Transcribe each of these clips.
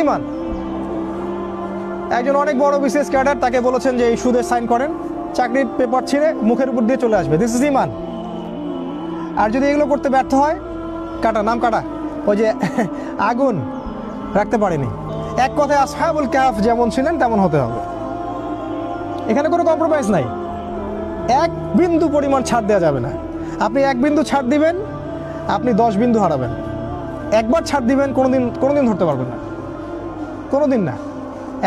ঈমান। একজন অনেক বড় বিসিএস ক্যাডার, তাকে বলেছেন যে এই সুদে সাইন করেন, চাকরির পেপার ছিঁড়ে মুখের উপর দিয়ে চলে আসবে, দিস ইজ ঈমান। আর যদি এগুলো করতে ব্যর্থ হয়, কাটা, নাম কাটা। ওই যে আগুন রাখতে পারেনি। এক কথায় আসহাবুল কাহফ যেমন ছিলেন তেমন হতে হবে। এখানে কোনো কম্প্রোমাইজ নাই, এক বিন্দু পরিমাণ ছাড় দেওয়া যাবে না। আপনি এক বিন্দু ছাড় দিবেন, আপনি 10 বিন্দু হারাবেন। একবার ছাড় দিবেন, কোনোদিন ধরতে পারবেন না, কোনোদিন না।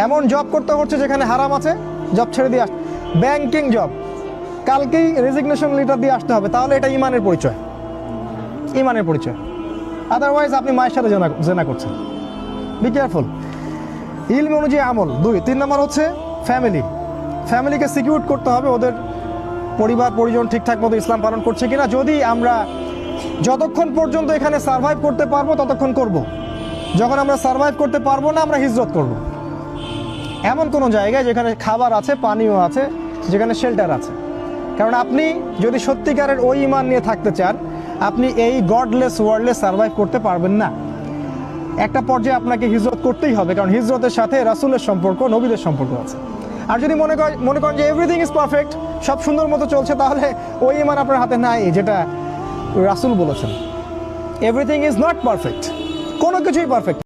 এমন জব করতে হচ্ছে যেখানে হারাম আছে, জব ছেড়ে দিয়ে ব্যাংকিং জব, কালকেই রেজিগনেশন লেটার দিয়ে আসতে হবে, তাহলে এটা ইমানের পরিচয়, ইমানের পরিচয়। আদারওয়াইজ আপনি মায়ের সাথে জেনা করছেন। Be careful. ইলম অনুযায়ী আমল 2। 3 নম্বর হচ্ছে ফ্যামিলিকে সিকিউর করতে হবে, ওদের পরিবার পরিজন ঠিকঠাক মতো ইসলাম পালন করছে কিনা। যদি আমরা যতক্ষণ পর্যন্ত এখানে সার্ভাইভ করতে পারবো ততক্ষণ করব। যখন আমরা সার্ভাইভ করতে পারবো না, আমরা হিজরত করব। এমন কোনো জায়গায় যেখানে খাবার আছে, পানীয় আছে, যেখানে শেল্টার আছে। কারণ আপনি যদি সত্যিকারের ওই ইমান নিয়ে থাকতে চান, আপনি এই গডলেস ওয়ার্ল্ডে সার্ভাইভ করতে পারবেন না। একটা পর্যায়ে আপনাকে হিজরত করতেই হবে, কারণ হিজরতের সাথে রাসূলের সম্পর্ক, নবীদের সম্পর্ক আছে। আর যদি মনে করেন যে এভরিথিং ইজ পারফেক্ট, সব সুন্দর মতো চলছে, তাহলে ওই ইমান আপনার হাতে নাই যেটা রাসূল বলেছেন। এভরিথিং ইজ নট পারফেক্ট, কোনো কিছুই পারফেক্ট।